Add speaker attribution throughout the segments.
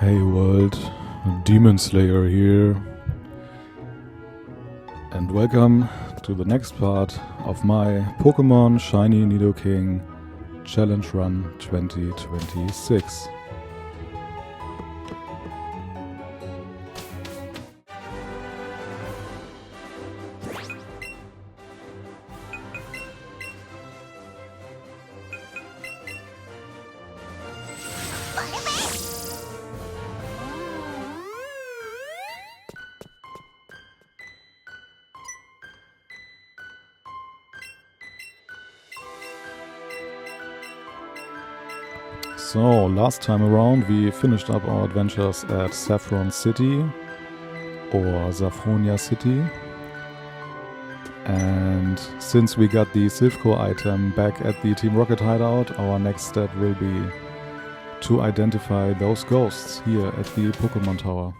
Speaker 1: Hey world, Demon Slayer here, and welcome to the next part of my Pokemon Shiny Nidoking Challenge Run 2026. So, last time around we finished up our adventures at Saffron City, or Saffronia City. And since we got the Silphco item back at the Team Rocket hideout, our next step will be to identify those ghosts here at the Pokemon Tower.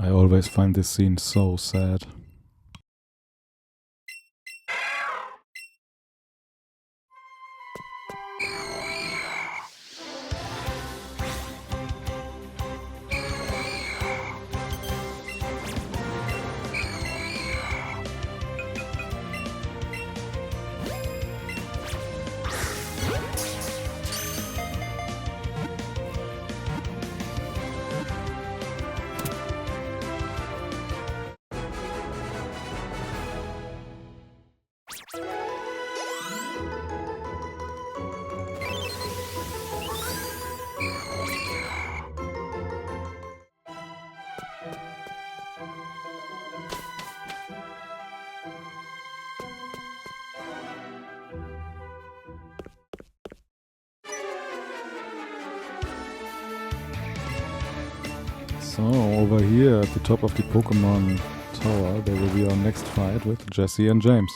Speaker 1: I always find this scene so sad. So, over here at the top of the Pokemon Tower, there will be our next fight with Jesse and James.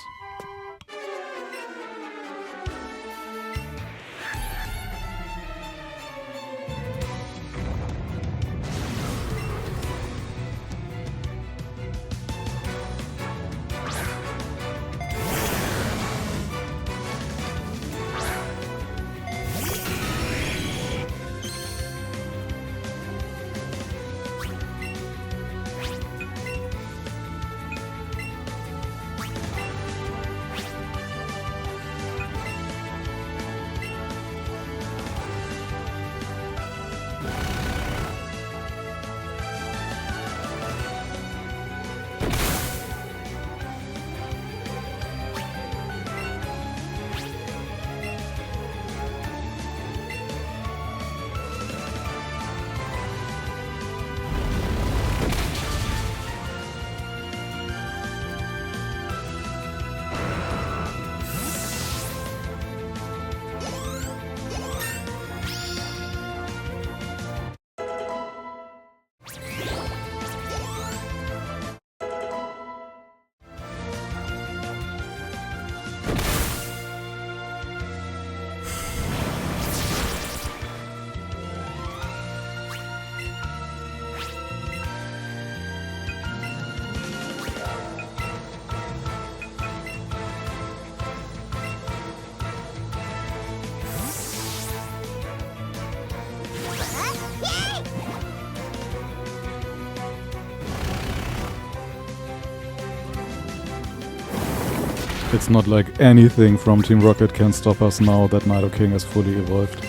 Speaker 1: It's not like anything from Team Rocket can stop us now that Nidoking is fully evolved.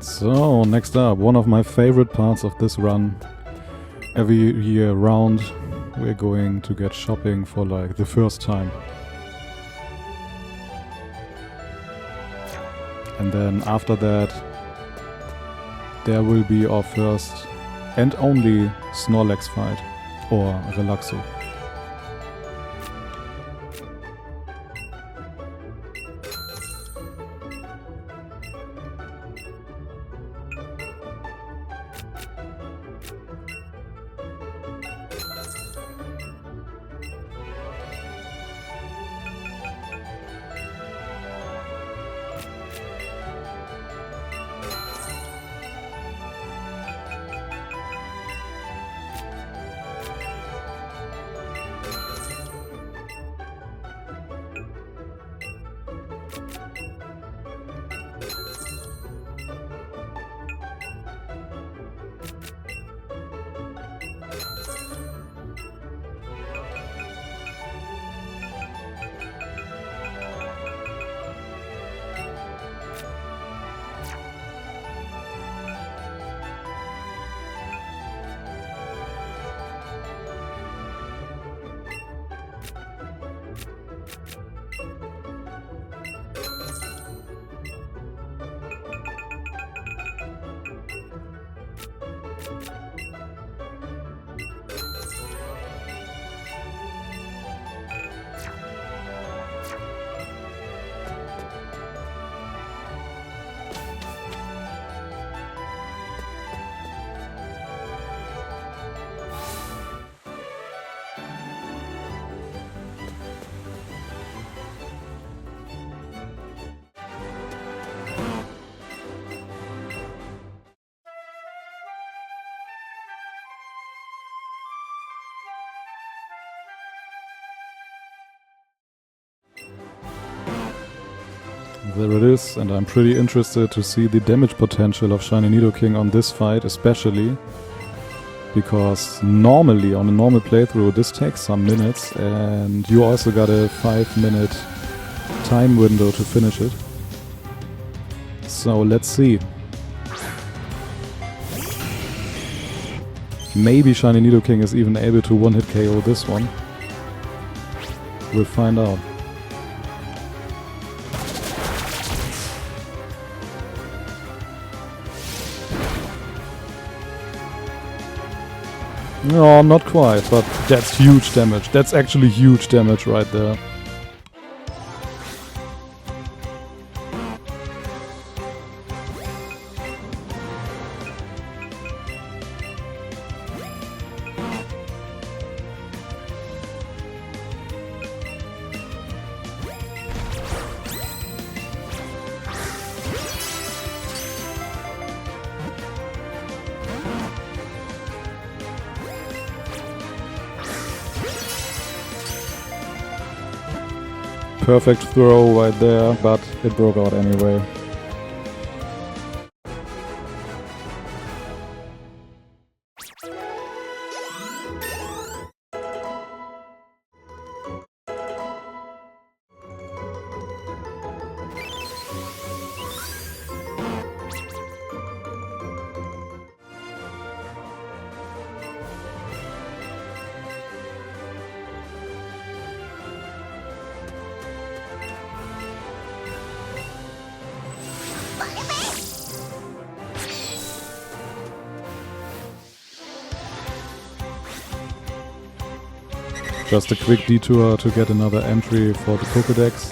Speaker 1: So, next up, one of my favorite parts of this run. Every year round, we're going to get shopping for like the first time. And then after that, there will be our first and only Snorlax fight, or Relaxo. There it is, and I'm pretty interested to see the damage potential of Shiny Nidoking on this fight especially, because normally on a normal playthrough this takes some minutes and you also got a 5-minute time window to finish it. So let's see. Maybe Shiny Nidoking is even able to one-hit KO this one. We'll find out. No, not quite, but that's huge damage. That's actually huge damage right there. perfect throw right there, but it broke out anyway. Just a quick detour to get another entry for the Pokédex.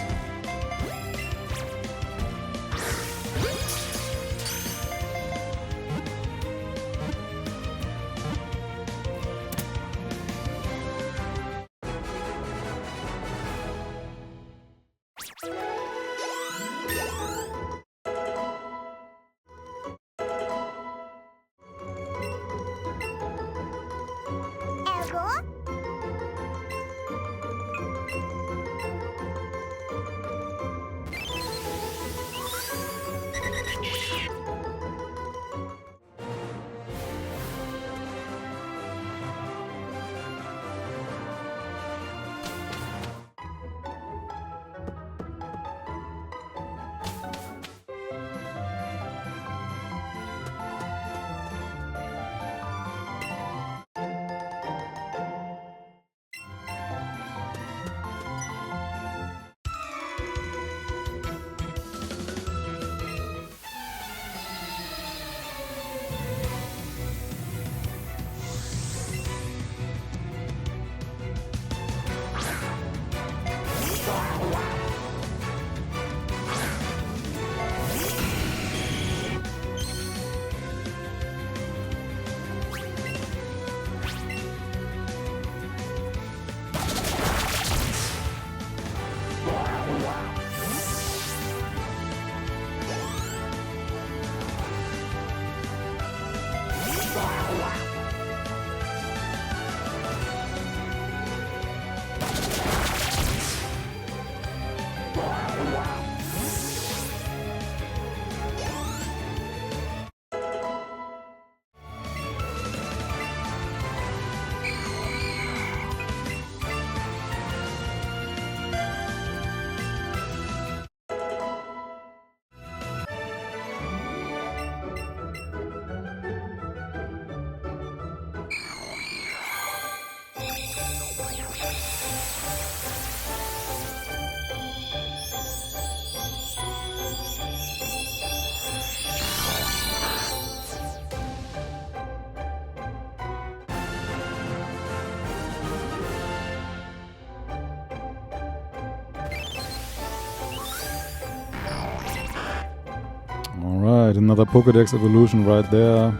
Speaker 1: Alright, another Pokédex evolution right there.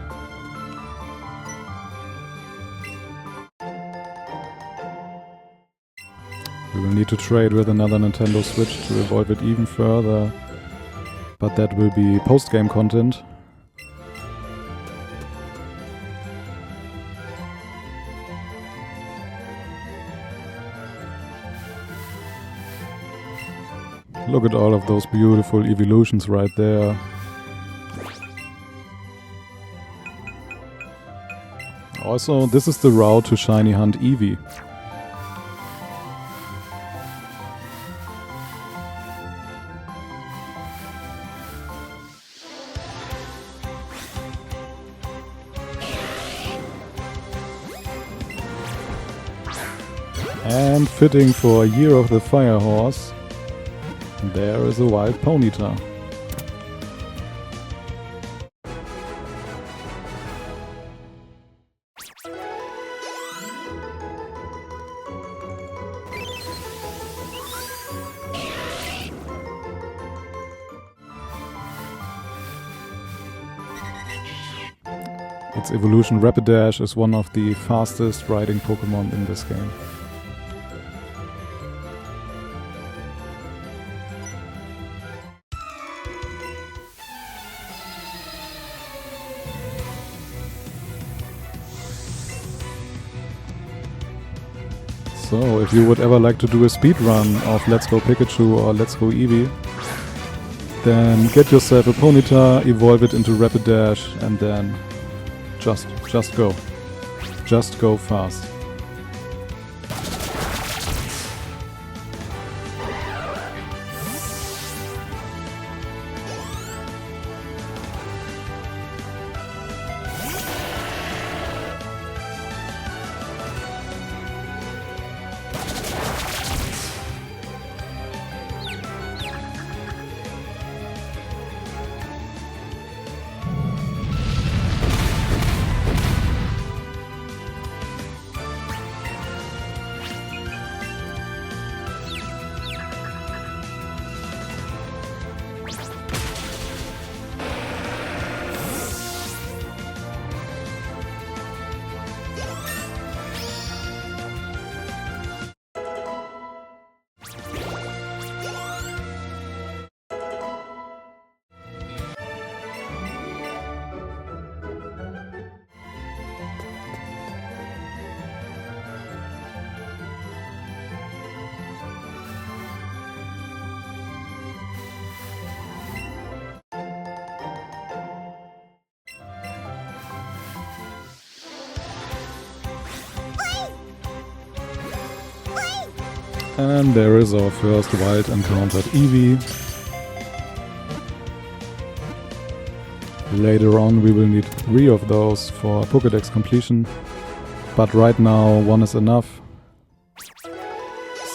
Speaker 1: We will need to trade with another Nintendo Switch to evolve it even further, but that will be post-game content. Look at all of those beautiful evolutions right there. Also, this is the route to shiny hunt Eevee. And fitting for a Year of the Fire Horse, there is a wild Ponyta. Its evolution Rapidash is one of the fastest riding Pokemon in this game. So, if you would ever like to do a speed run of Let's Go Pikachu or Let's Go Eevee, then get yourself a Ponyta, evolve it into Rapidash, and then just go. Just go fast. And there is our first wild encountered Eevee. Later on we will need 3 of those for Pokédex completion, but right now 1 is enough,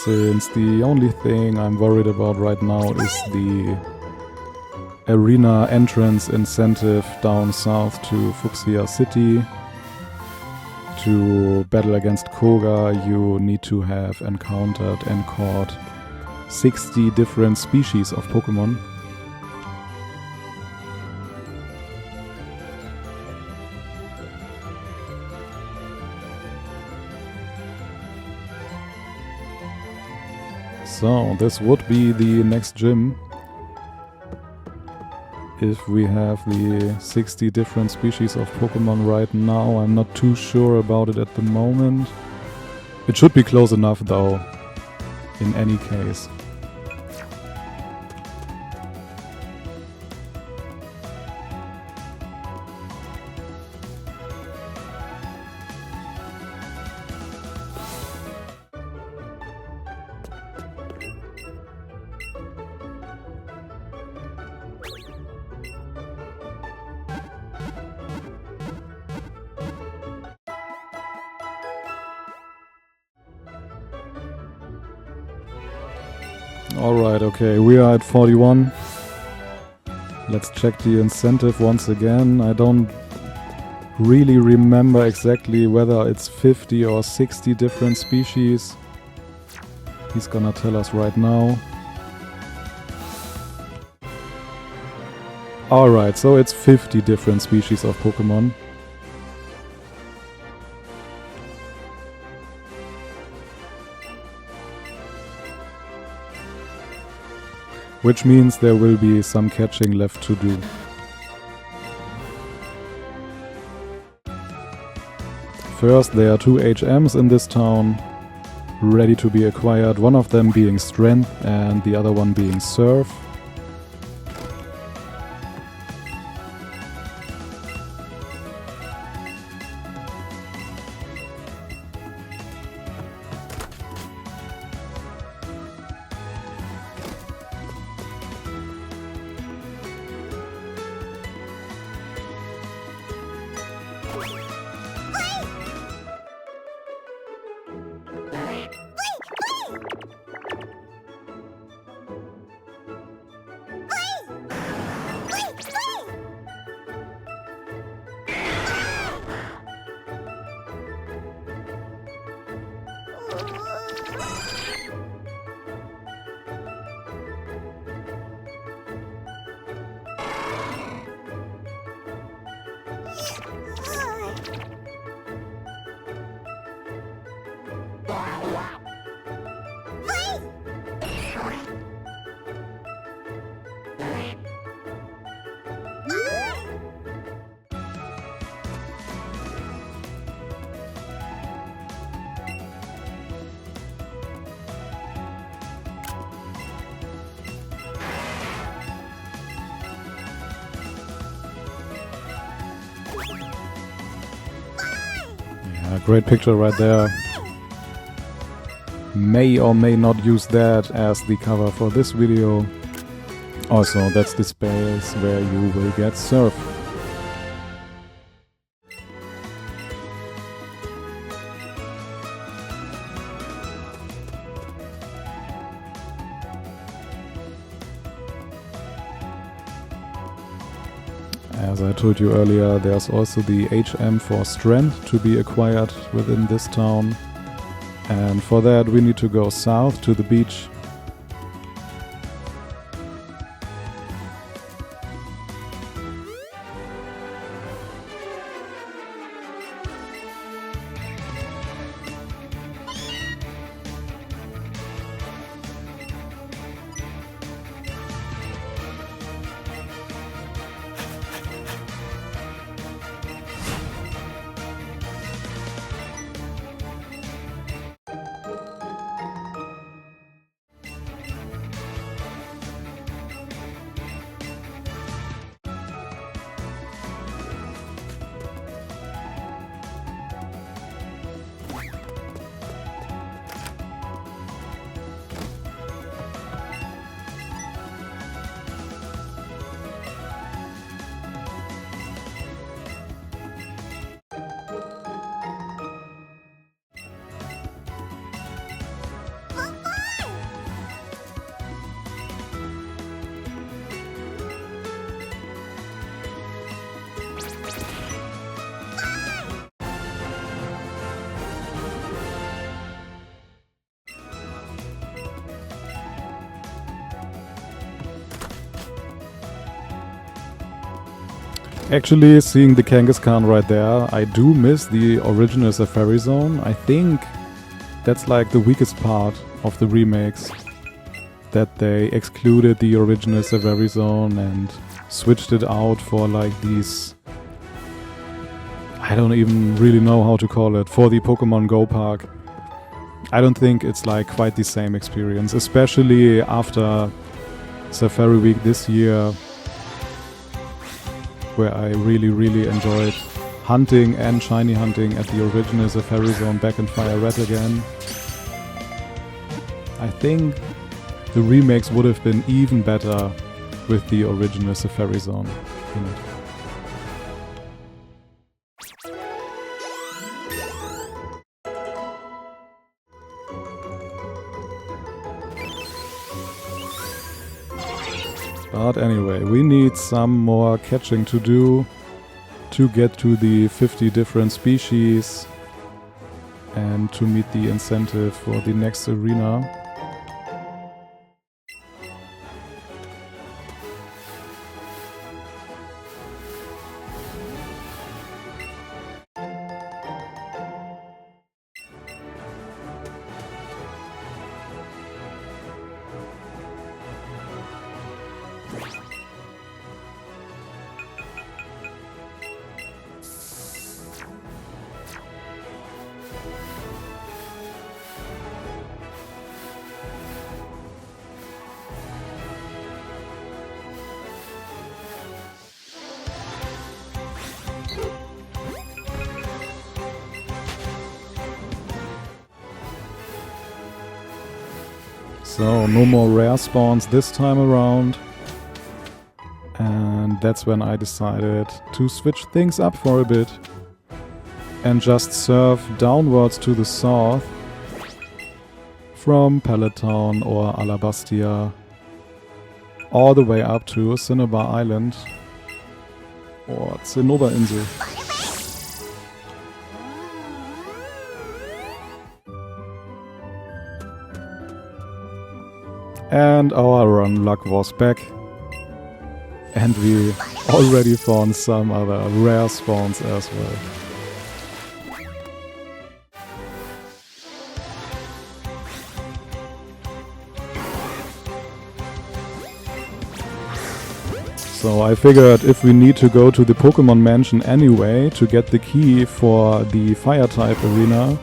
Speaker 1: since the only thing I'm worried about right now is the arena entrance incentive down south to Fuchsia City. To battle against Koga, you need to have encountered and caught 60 different species of Pokemon. So, this would be the next gym. If we have the 60 different species of Pokemon right now, I'm not too sure about it at the moment. It should be close enough though, in any case. Alright, okay, we are at 41. Let's check the incentive once again. I don't really remember exactly whether it's 50 or 60 different species. He's gonna tell us right now. Alright, so it's 50 different species of Pokemon. Which means there will be some catching left to do. First, there are 2 HMs in this town, ready to be acquired, one of them being Strength and the other one being Surf. Great picture right there. May or may not use that as the cover for this video. Also, that's the space where you will get surf. As I told you earlier, there's also the HM for Strength to be acquired within this town. And for that we need to go south to the beach. Actually, seeing the Kangaskhan right there, I do miss the original Safari Zone. I think that's like the weakest part of the remakes, that they excluded the original Safari Zone and switched it out for like these, I don't even really know how to call it, for the Pokemon Go Park. I don't think it's like quite the same experience, especially after Safari Week this year, where I really enjoyed hunting and shiny hunting at the original Safari Zone back in Fire Red again. I think the remakes would have been even better with the original Safari Zone in it. But anyway, we need some more catching to do to get to the 50 different species and to meet the incentive for the next arena. So no more rare spawns this time around, and that's when I decided to switch things up for a bit and just surf downwards to the south from Pallet Town or Alabastia all the way up to Cinnabar Island or Zinnoberinsel. And our run luck was back, and we already found some other rare spawns as well. So I figured if we need to go to the Pokemon Mansion anyway to get the key for the Fire-type arena,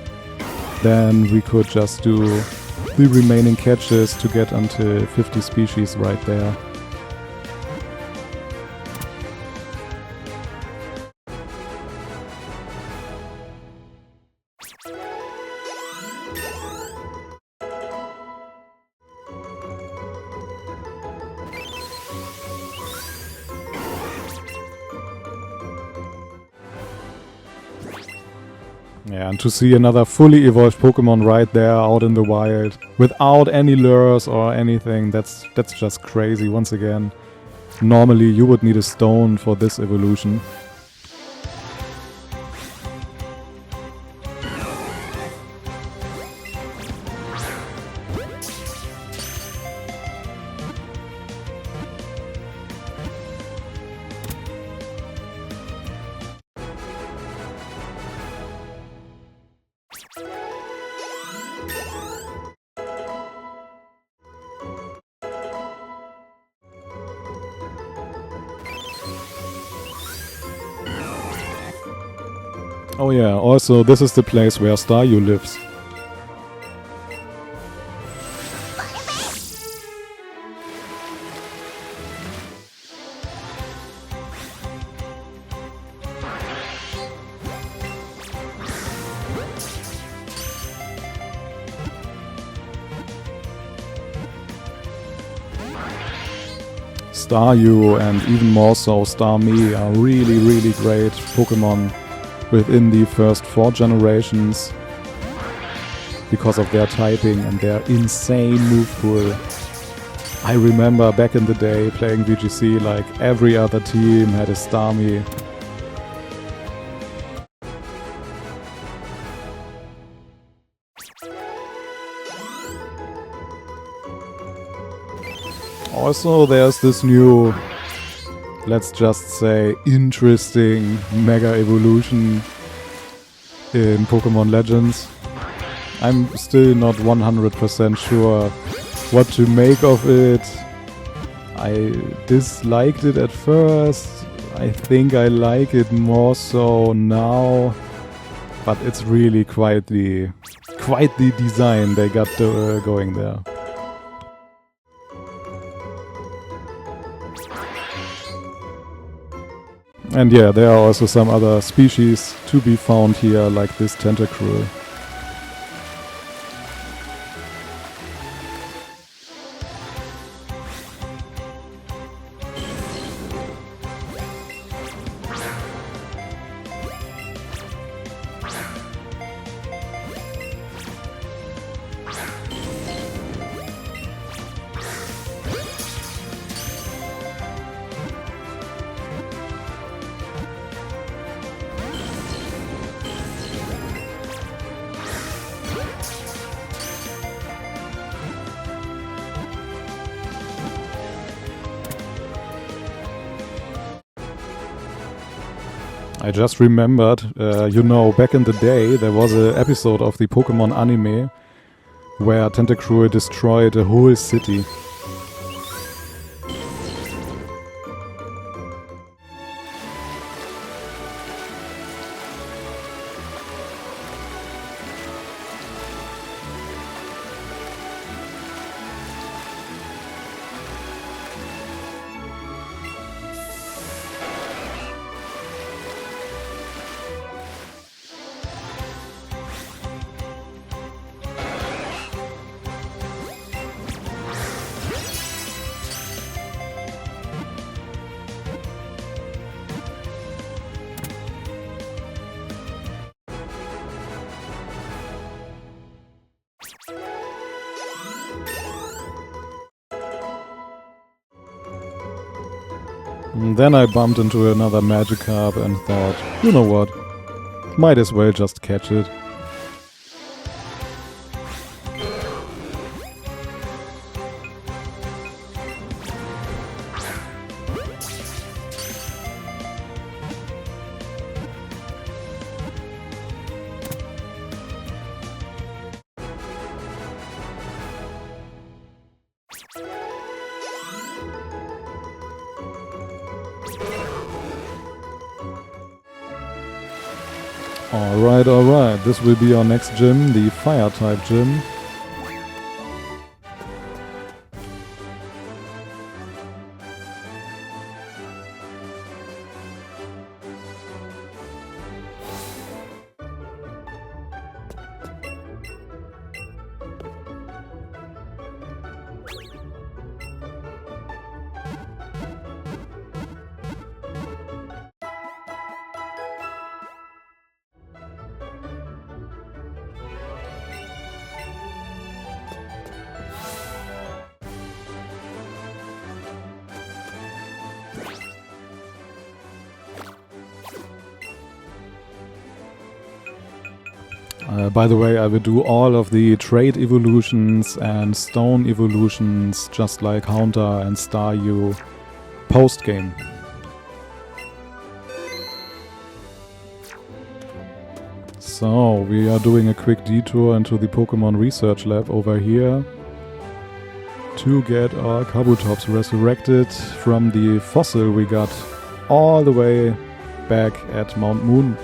Speaker 1: then we could just do the remaining catches to get until 50 species right there. Yeah, and to see another fully evolved Pokemon right there out in the wild without any lures or anything, that's just crazy once again. Normally you would need a stone for this evolution. Oh yeah, also this is the place where Staryu lives. Staryu and even more so Starmie are really great Pokemon within the first 4 generations because of their typing and their insane move pool. I remember back in the day playing VGC, like every other team had a Starmie. Also, there's this new, let's just say, interesting Mega Evolution in Pokemon Legends. I'm still not 100% sure what to make of it. I disliked it at first. I think I like it more so now. But it's really quite the design they got going there. And yeah, there are also some other species to be found here, like this Tentacruel. I just remembered, you know, back in the day there was an episode of the Pokemon anime where Tentacruel destroyed a whole city. And then I bumped into another Magikarp and thought, you know what, might as well just catch it. Alright, this will be our next gym, the Fire-type gym. By the way, I will do all of the trade evolutions and stone evolutions just like Haunter and Staryu post-game. So, we are doing a quick detour into the Pokemon Research Lab over here to get our Kabutops resurrected from the fossil we got all the way back at Mount Moon.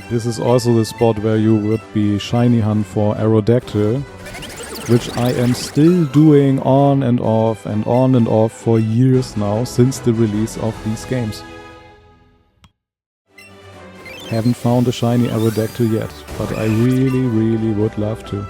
Speaker 1: This is also the spot where you would be shiny hunt for Aerodactyl, which I am still doing on and off for years now, since the release of these games. Haven't found a shiny Aerodactyl yet, but I really would love to.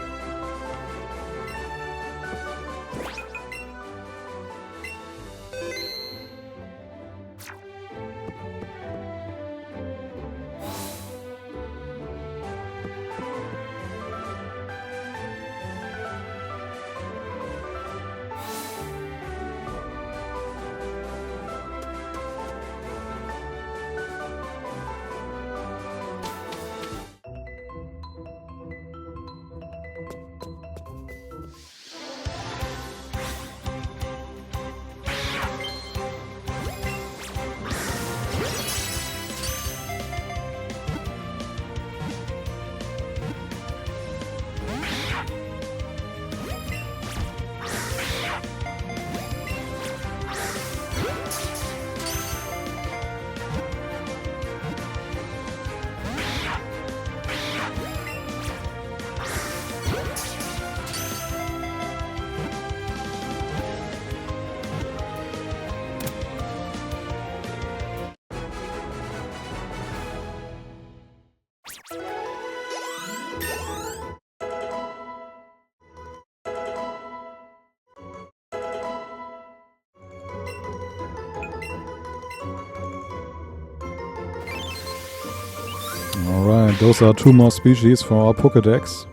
Speaker 1: Alright, those are 2 more species for our Pokédex.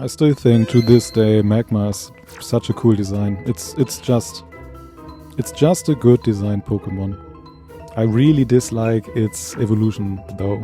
Speaker 1: I still think to this day Magma is such a cool design. It's just a good design Pokemon. I really dislike its evolution though.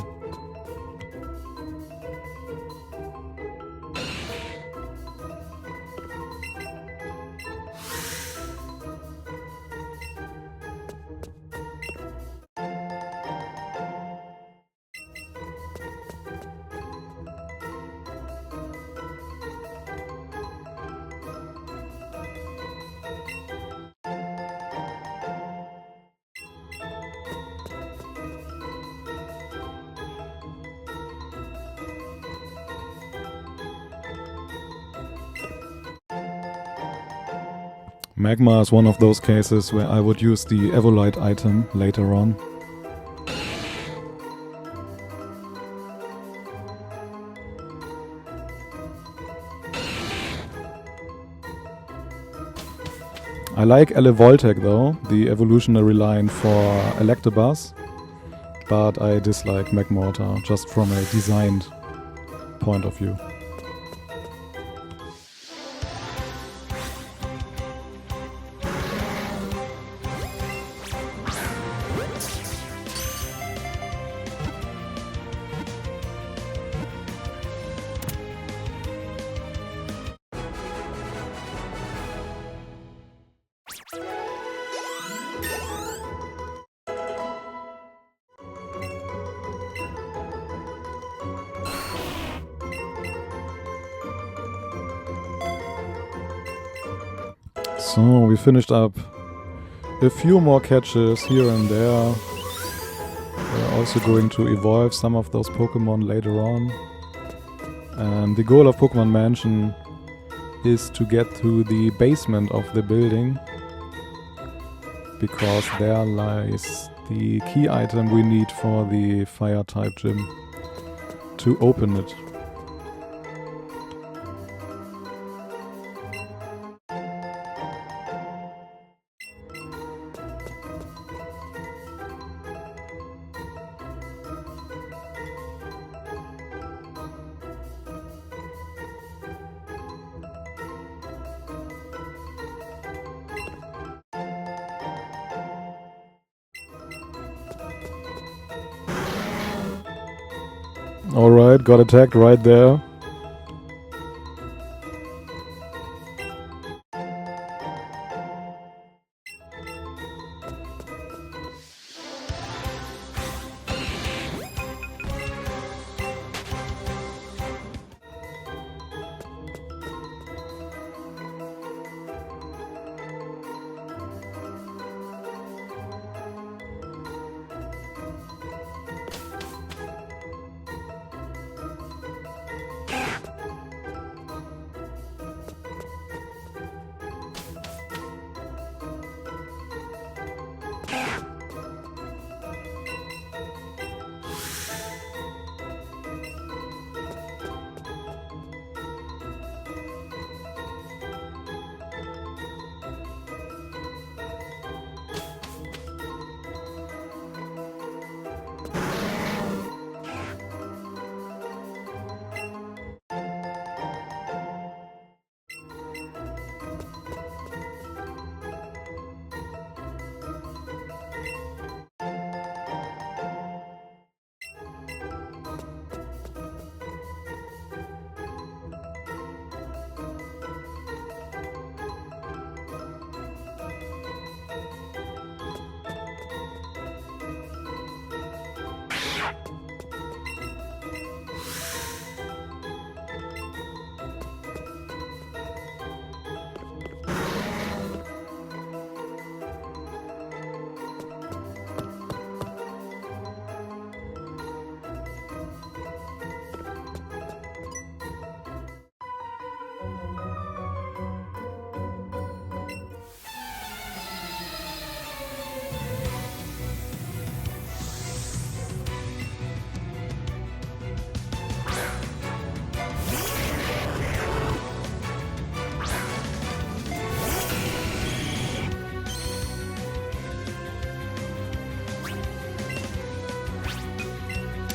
Speaker 1: Magma is one of those cases where I would use the Evolite item later on. I like Elevoltec though, the evolutionary line for Electabuzz, but I dislike Magmortar just from a designed point of view. So we finished up a few more catches here and there. We're also going to evolve some of those Pokemon later on. And the goal of Pokemon Mansion is to get to the basement of the building, because there lies the key item we need for the Fire-type gym to open it. Alright, got attacked right there.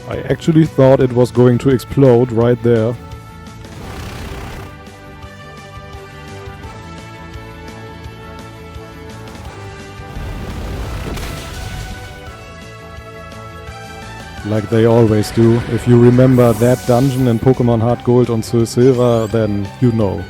Speaker 1: I actually thought it was going to explode right there. Like they always do. If you remember that dungeon in Pokemon Heart Gold and Soul Silver, then you know.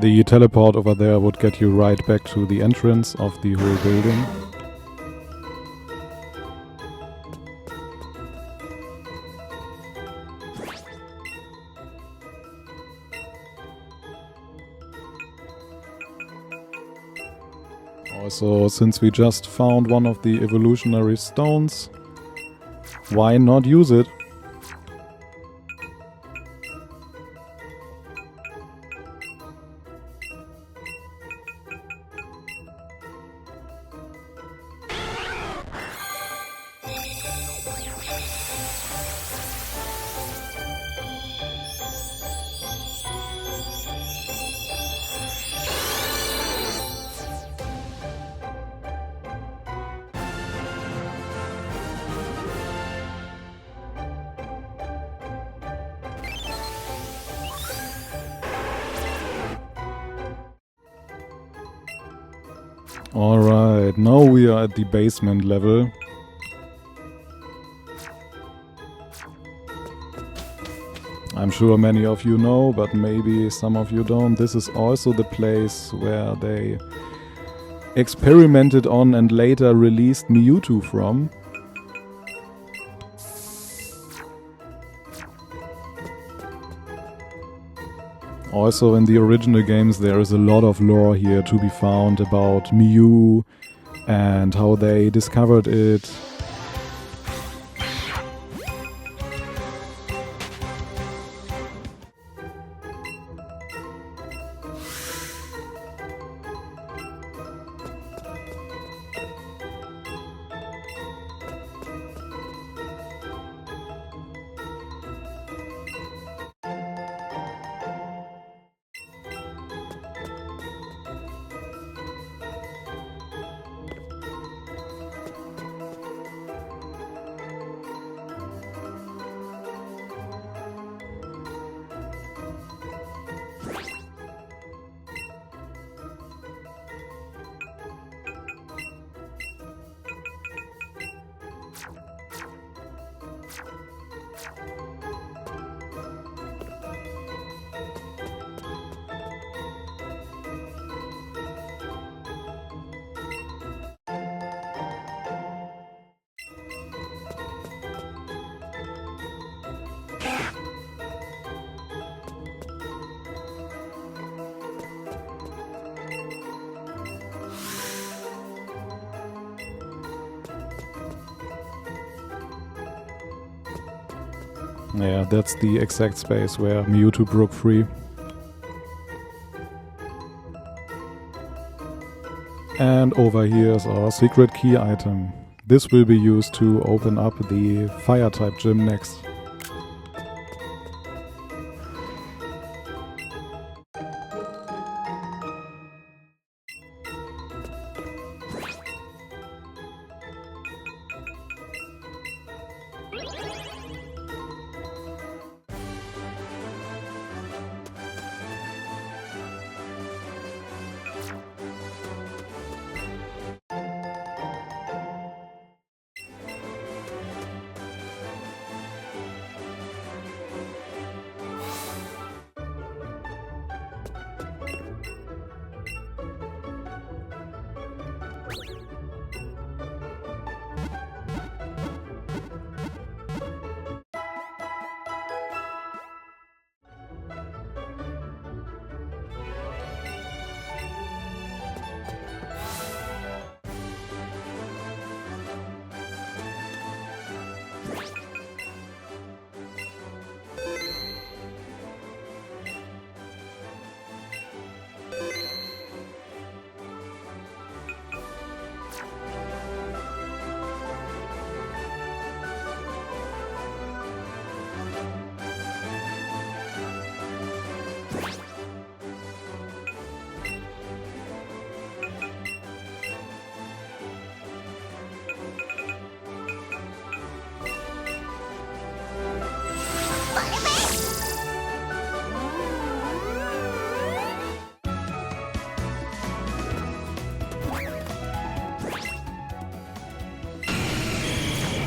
Speaker 1: The teleport over there would get you right back to the entrance of the whole building. Also, since we just found one of the evolutionary stones, why not use it? Alright, now we are at the basement level. I'm sure many of you know, but maybe some of you don't. This is also the place where they experimented on and later released Mewtwo from. Also in the original games there is a lot of lore here to be found about Mew and how they discovered it. Yeah, that's the exact space where Mewtwo broke free. And over here is our secret key item. This will be used to open up the fire-type gym next.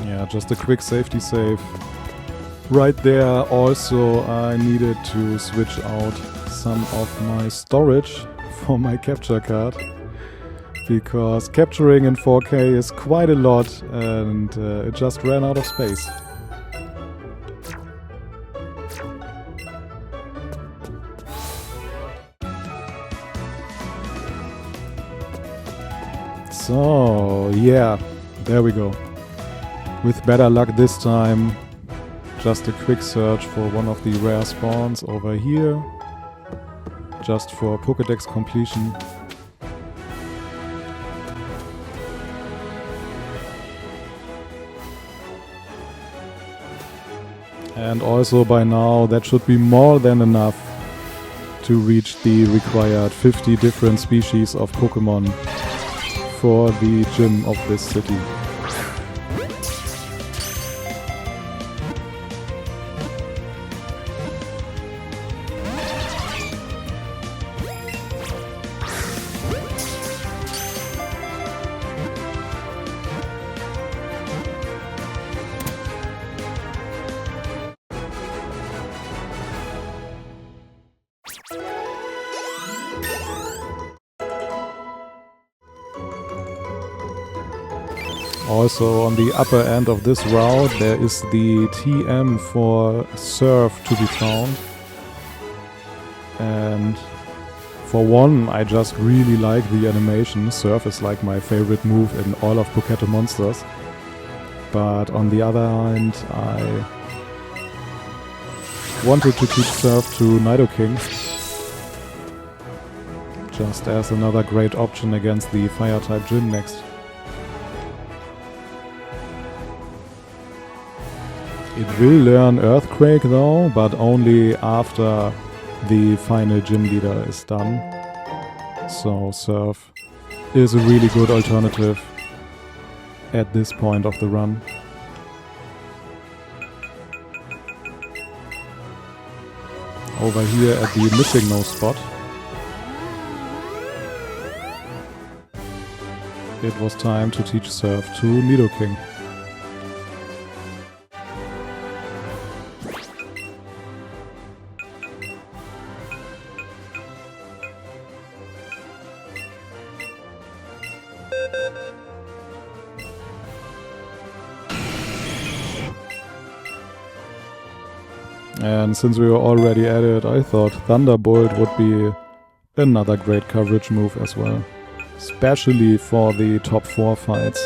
Speaker 1: Yeah, just a quick safety save. Right there also I needed to switch out some of my storage for my capture card, because capturing in 4K is quite a lot and it just ran out of space. So yeah, there we go. With better luck this time, just a quick search for one of the rare spawns over here, just for Pokédex completion. And also by now that should be more than enough to reach the required 50 different species of Pokémon for the gym of this city. Also on the upper end of this route there is the TM for Surf to be found. And for one, I just really like the animation. Surf is like my favorite move in all of Pokémon Monsters. But on the other hand, I wanted to teach Surf to Nidoking, just as another great option against the Fire-type gym next. It will learn Earthquake though, but only after the final gym leader is done. So Surf is a really good alternative at this point of the run. Over here at the missing no spot, it was time to teach Surf to Nidoking. And since we were already at it, I thought Thunderbolt would be another great coverage move as well. Especially for the top 4 fights.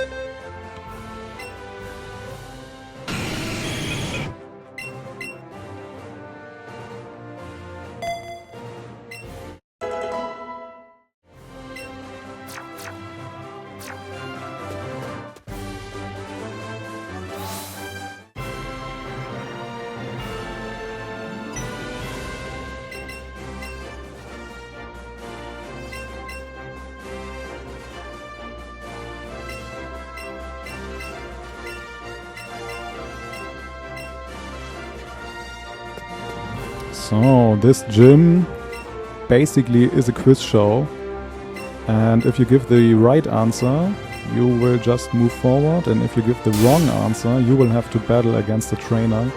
Speaker 1: So, this gym basically is a quiz show, and if you give the right answer, you will just move forward, and if you give the wrong answer, you will have to battle against the trainer.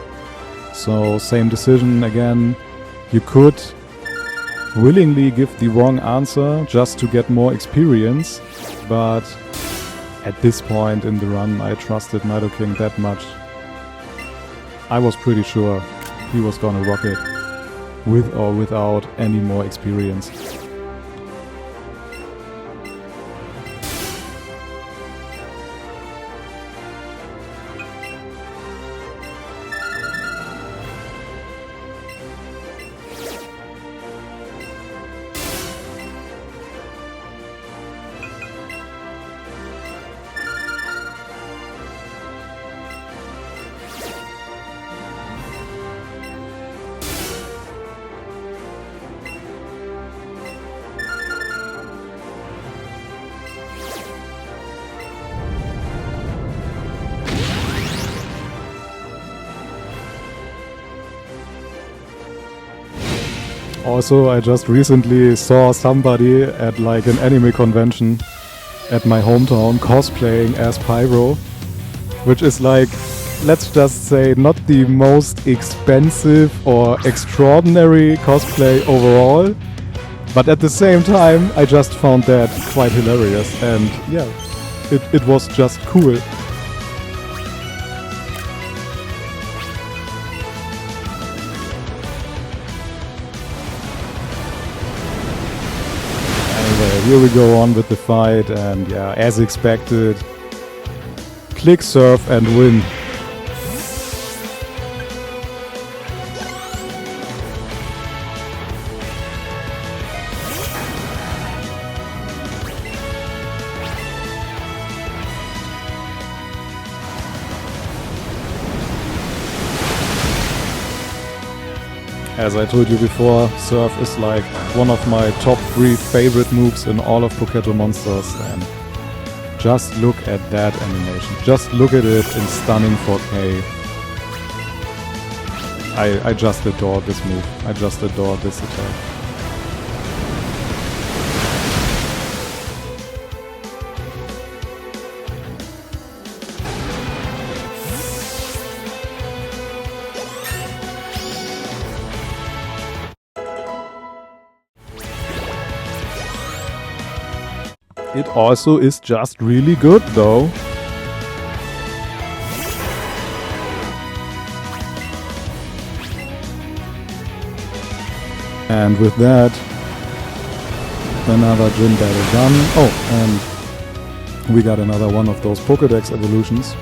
Speaker 1: So, same decision again. You could willingly give the wrong answer just to get more experience, but at this point in the run, I trusted Nidoking that much. I was pretty sure he was gonna rock it, with or without any more experience. Also, I just recently saw somebody at like an anime convention at my hometown cosplaying as Pyro, which is like, let's just say, not the most expensive or extraordinary cosplay overall, but at the same time I just found that quite hilarious, and yeah, it was just cool. Here we go on with the fight, and yeah, as expected, click, surf and win. As I told you before, Surf is like one of my top 3 favorite moves in all of Pokémon Monsters, and just look at that animation. Just look at it in stunning 4K. I just adore this move. I just adore this attack. It also is just really good though. And with that, another gym battle done. Oh, and we got another one of those Pokédex evolutions.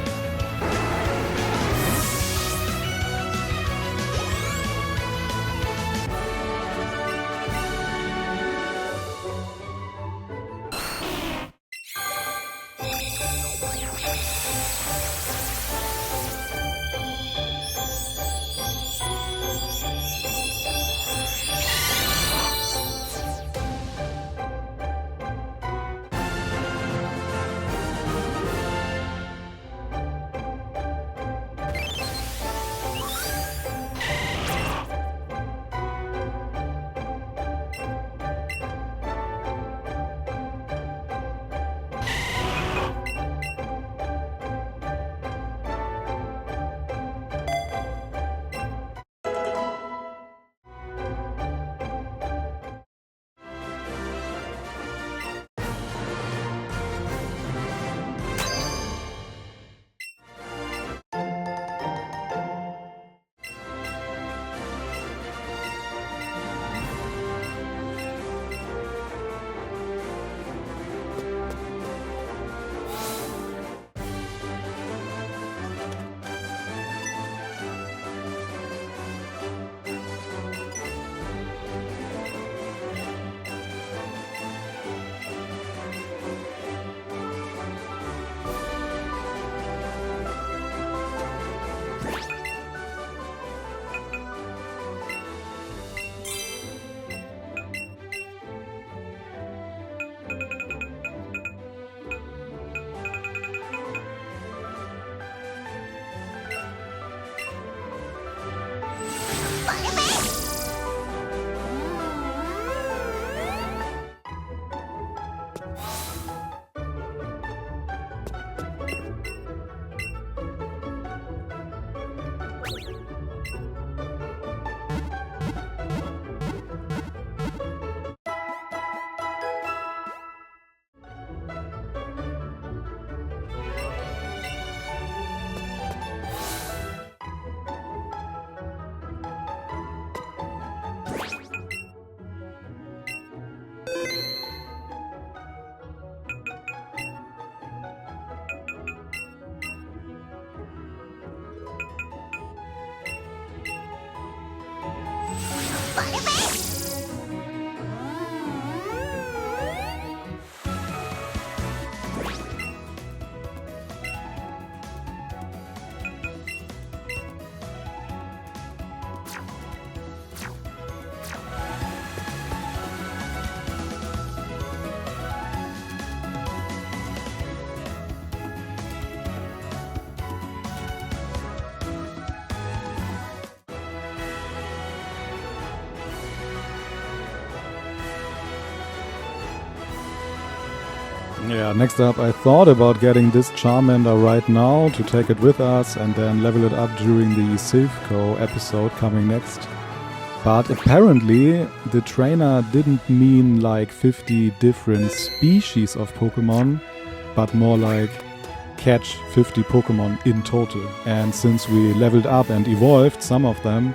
Speaker 1: Yeah, next up I thought about getting this Charmander right now to take it with us and then level it up during the Silphco episode coming next. But apparently the trainer didn't mean like 50 different species of Pokemon, but more like catch 50 Pokemon in total. And since we leveled up and evolved some of them,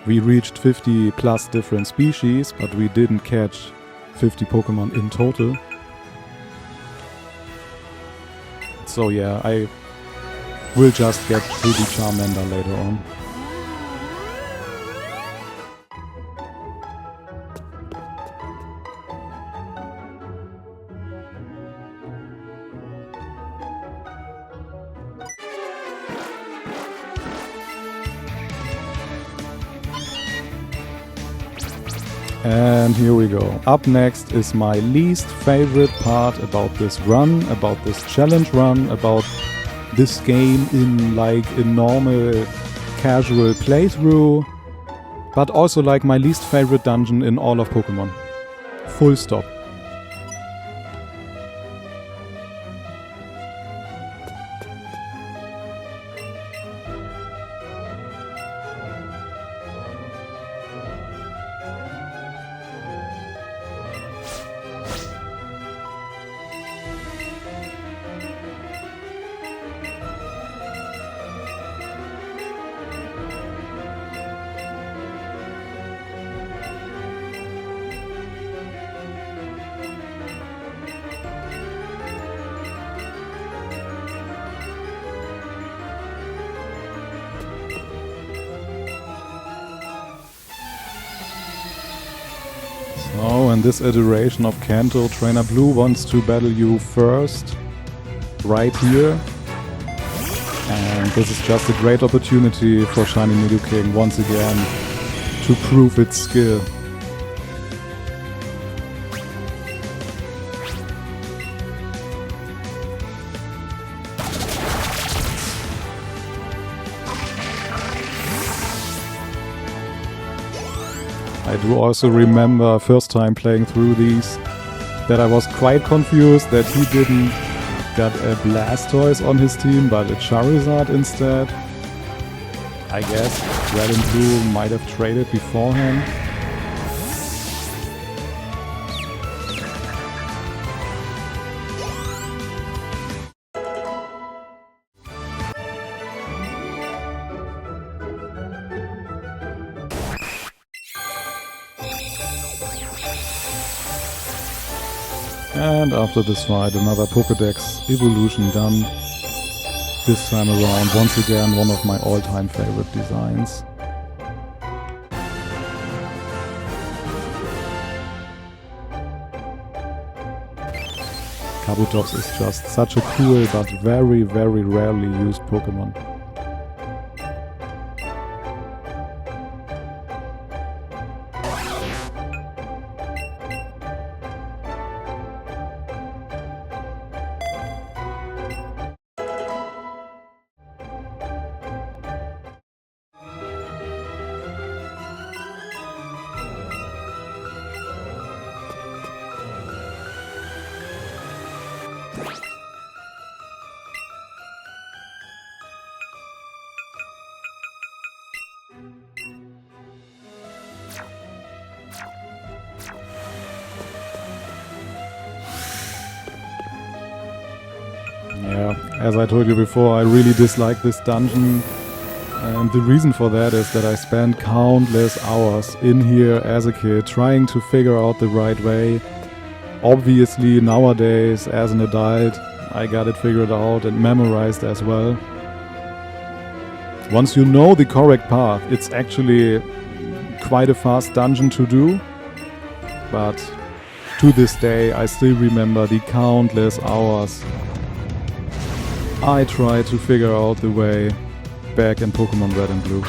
Speaker 1: we reached 50 plus different species, but we didn't catch 50 Pokemon in total. So yeah, I will just get to the Charmander later on. And here we go. Up next is my least favorite part about this run, about this challenge run, about this game in like a normal casual playthrough, but also like my least favorite dungeon in all of Pokemon. Full stop. So, in this iteration of Kanto, Trainer Blue wants to battle you first, right here. And this is just a great opportunity for Shiny Nidoking once again to prove its skill. I do also remember first time playing through these that I was quite confused that he didn't get a Blastoise on his team but a Charizard instead. I guess Red and Blue might have traded beforehand. And after this fight, another Pokédex evolution done. This time around, once again, one of my all-time favorite designs. Kabutops is just such a cool but very, very rarely used Pokémon. Yeah, as I told you before, I really dislike this dungeon. And the reason for that is that I spent countless hours in here as a kid trying to figure out the right way. Obviously, nowadays, as an adult, I got it figured out and memorized as well. Once you know the correct path, it's actually quite a fast dungeon to do. But to this day, I still remember the countless hours I tried to figure out the way back in Pokemon Red and Blue.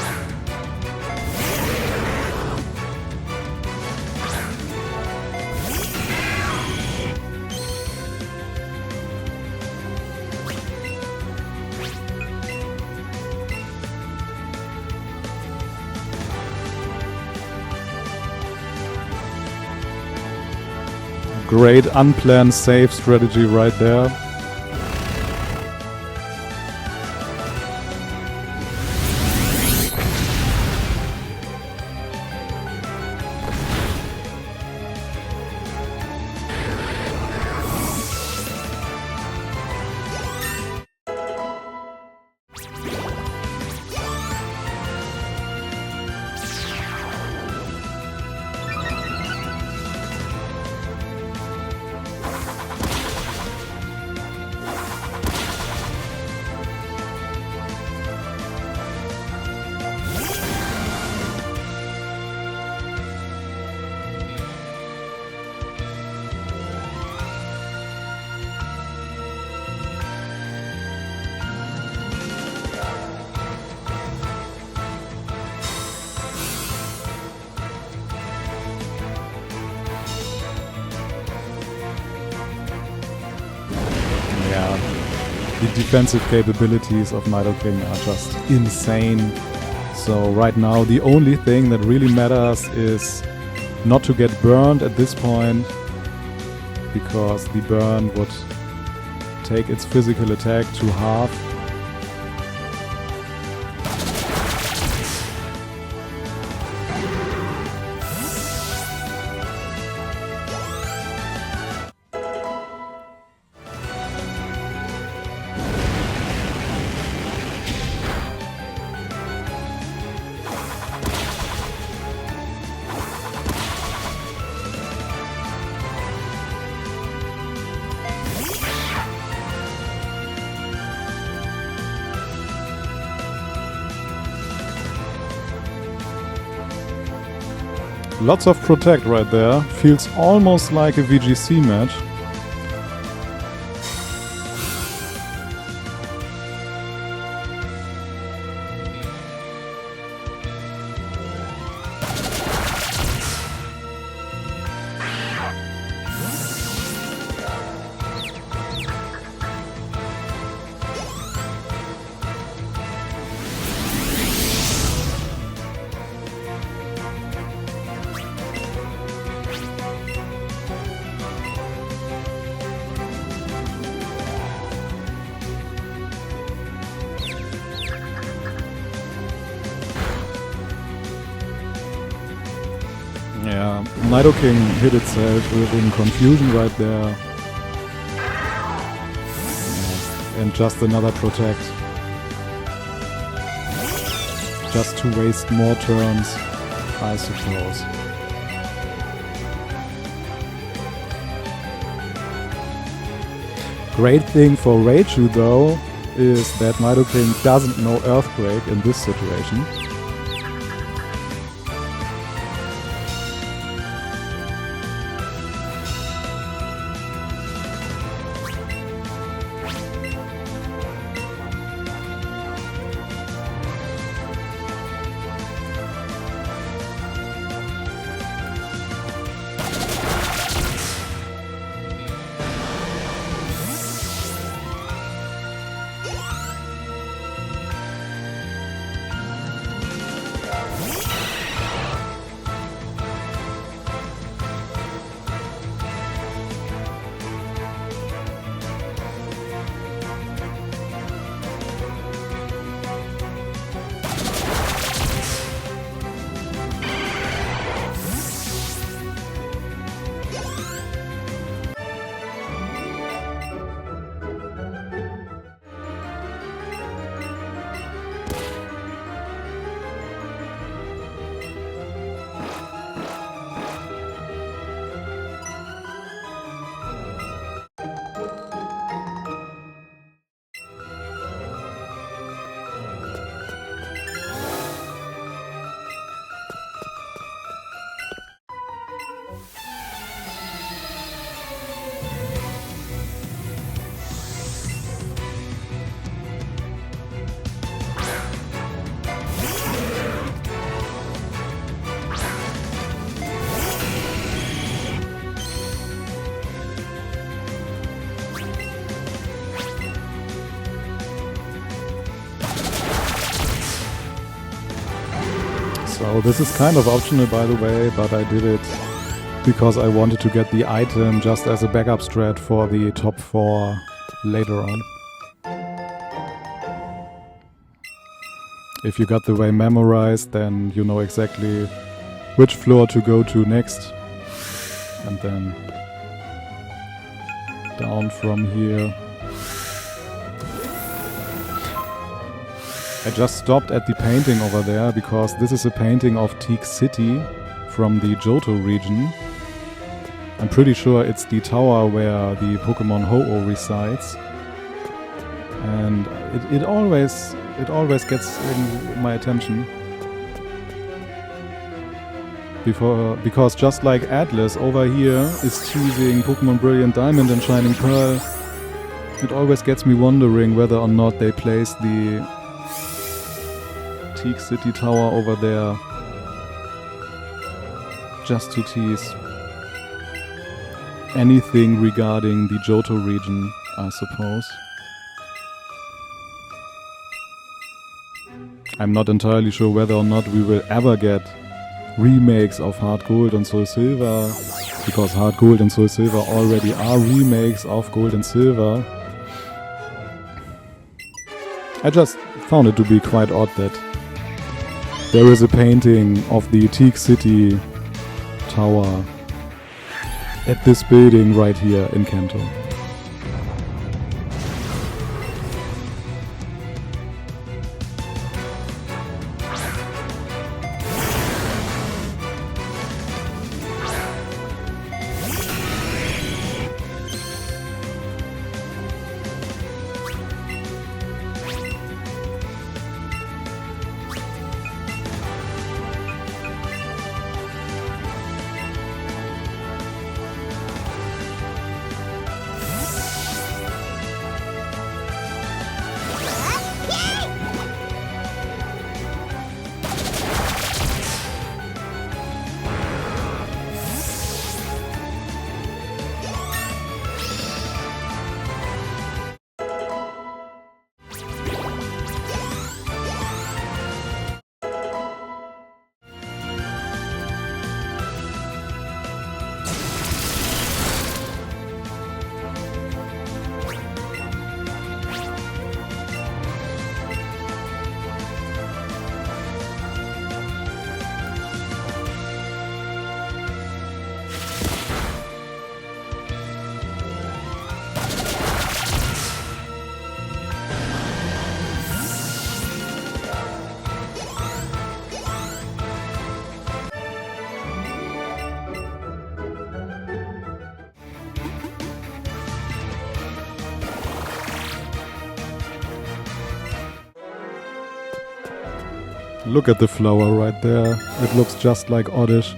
Speaker 1: Great unplanned save strategy right there. The defensive capabilities of Nidoking are just insane. So right now the only thing that really matters is not to get burned at this point, because the burn would take its physical attack to half. Lots of protect right there. Feels almost like a VGC match. Yeah, Nidoking hit itself within confusion right there. Yeah, and just another protect. Just to waste more turns, I suppose. Great thing for Raichu though is that Nidoking doesn't know Earthquake in this situation. So this is kind of optional by the way, but I did it because I wanted to get the item just as a backup strat for the top 4 later on. If you got the way memorized, then you know exactly which floor to go to next. And then down from here. I just stopped at the painting over there because this is a painting of Teak City from the Johto region. I'm pretty sure it's the tower where the Pokemon Ho-Oh resides. And it always gets in my attention. Because just like Atlas over here is teasing Pokemon Brilliant Diamond and Shining Pearl, it always gets me wondering whether or not they place the Teak City Tower over there just to tease anything regarding the Johto region, I suppose. I'm not entirely sure whether or not we will ever get remakes of Heart Gold and Soul Silver, because Heart Gold and Soul Silver already are remakes of Gold and Silver. I just found it to be quite odd that there is a painting of the Teak City Tower at this building right here in Kanto. Look at the flower right there. It looks just like Oddish.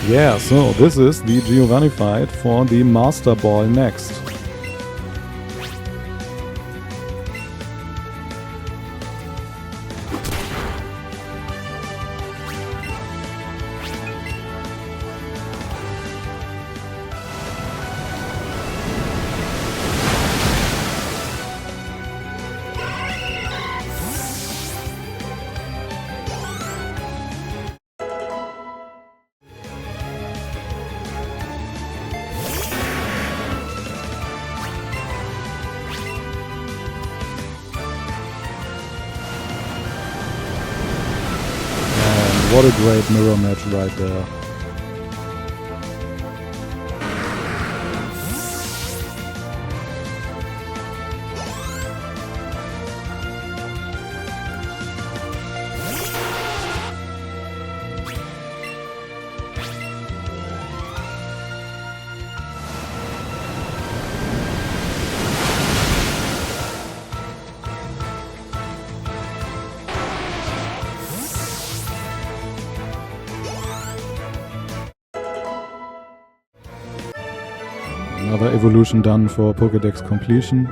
Speaker 1: Yeah, so this is the Giovanni fight for the Master Ball next. What a great mirror match right there. Another evolution done for Pokédex completion.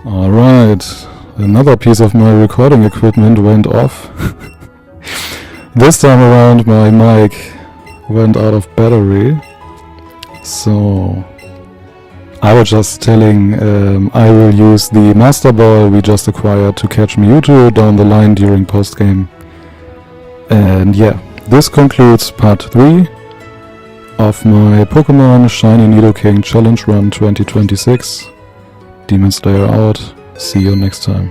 Speaker 1: Alright, another piece of my recording equipment went off. This time around my mic went out of battery. So I was just telling I will use the Master Ball we just acquired to catch Mewtwo down the line during post-game. And yeah, this concludes part 3 of my Pokemon Shiny Nidoking Challenge Run 2026. Demon Slayer out. See you next time.